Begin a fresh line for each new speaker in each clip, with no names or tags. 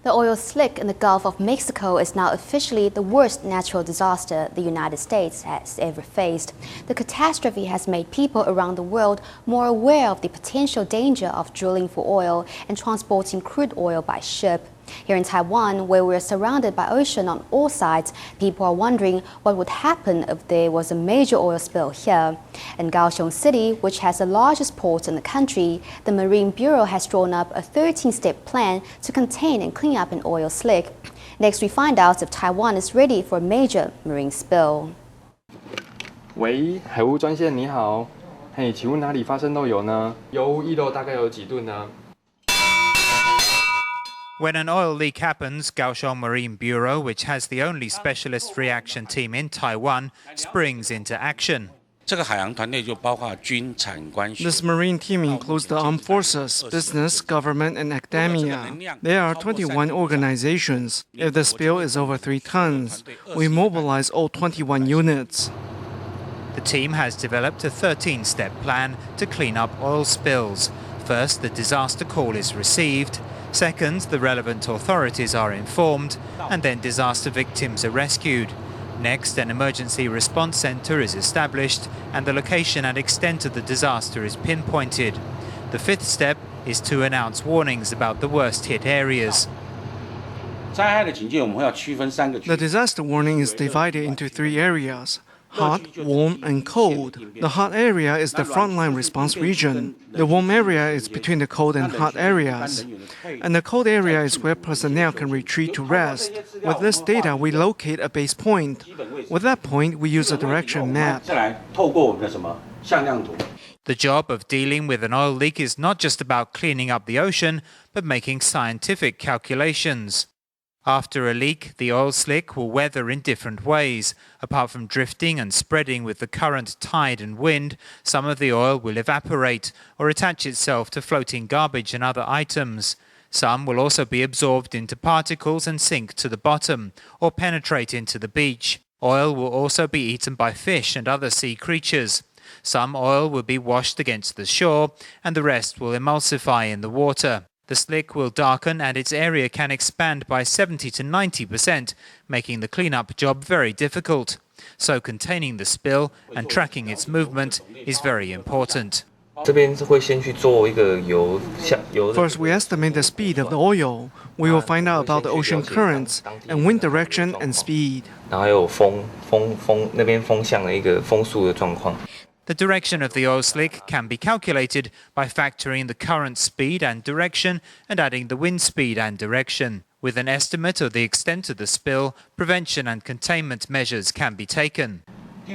The oil slick in the Gulf of Mexico is now officially the worst natural disaster the United States has ever faced. The catastrophe has made people around the world more aware of the potential danger of drilling for oil and transporting crude oil by ship. Here in Taiwan, where we're surrounded by ocean on all sides, people are wondering what would happen if there was a major oil spill here. In Kaohsiung City, which has the largest port in the country, the Marine Bureau has drawn up a 13-step plan to contain and clean up an oil slick. Next, we find out if Taiwan is ready for a major marine spill.
喂，海务专线你好，嘿，请问哪里发生漏油呢？油污溢漏大概有几吨呢？
When an oil leak happens, Kaohsiung Marine Bureau, which has the only specialist reaction team in Taiwan, springs into action.
This marine team includes the armed forces, business, government, and academia. There are 21 organizations. If the spill is over 3 tons, we mobilize all 21 units.
The team has developed a 13-step plan to clean up oil spills. First, the disaster call is received. Second, the relevant authorities are informed, and then disaster victims are rescued. Next, an emergency response center is established, and the location and extent of the disaster is pinpointed. The fifth step is to announce warnings about the worst-hit areas.
The disaster warning is divided into 3 areas: hot, warm, and cold. The hot area is the frontline response region. The warm area is between the cold and hot areas. And the cold area is where personnel can retreat to rest. With this data, we locate a base point. With that point, we use a direction map.
The job of dealing with an oil leak is not just about cleaning up the ocean, but making scientific calculations. After a leak, the oil slick will weather in different ways. Apart from drifting and spreading with the current, tide and wind, some of the oil will evaporate or attach itself to floating garbage and other items. Some will also be absorbed into particles and sink to the bottom or penetrate into the beach. Oil will also be eaten by fish and other sea creatures. Some oil will be washed against the shore and the rest will emulsify in the water. The slick will darken and its area can expand by 70 to 90%, making the cleanup job very difficult. So containing the spill and tracking its movement is very important.
First, we estimate the speed of the oil. We will find out about the ocean currents and wind direction and speed.
The direction of the oil slick can be calculated by factoring the current speed and direction and adding the wind speed and direction. With an estimate of the extent of the spill, prevention and containment measures can be taken.
The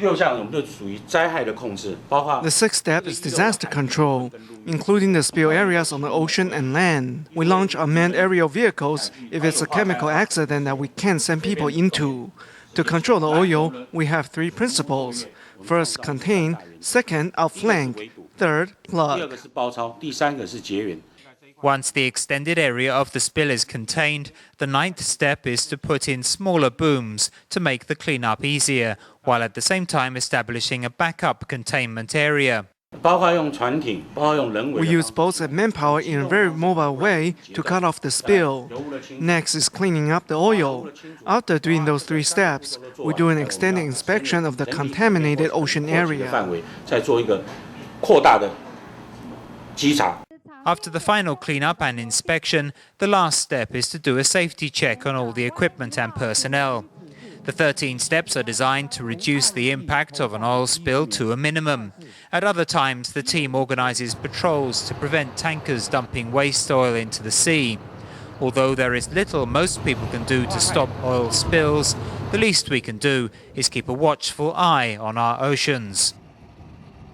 6th step is disaster control, including the spill areas on the ocean and land. We launch unmanned aerial vehicles if it's a chemical accident that we can't send people into. To control the oil, we have 3 principles. First, contain. Second, outflank. Third, plug.
Once the extended area of the spill is contained, the 9th step is to put in smaller booms to make the cleanup easier, while at the same time establishing a backup containment area.
We use boats and manpower in a very mobile way to cut off the spill. Next is cleaning up the oil. After doing those 3 steps, we do an extended inspection of the contaminated ocean area.
After the final cleanup and inspection, the last step is to do a safety check on all the equipment and personnel. The 13 steps are designed to reduce the impact of an oil spill to a minimum. At other times, the team organizes patrols to prevent tankers dumping waste oil into the sea. Although there is little most people can do to stop oil spills, the least we can do is keep a watchful eye on our oceans.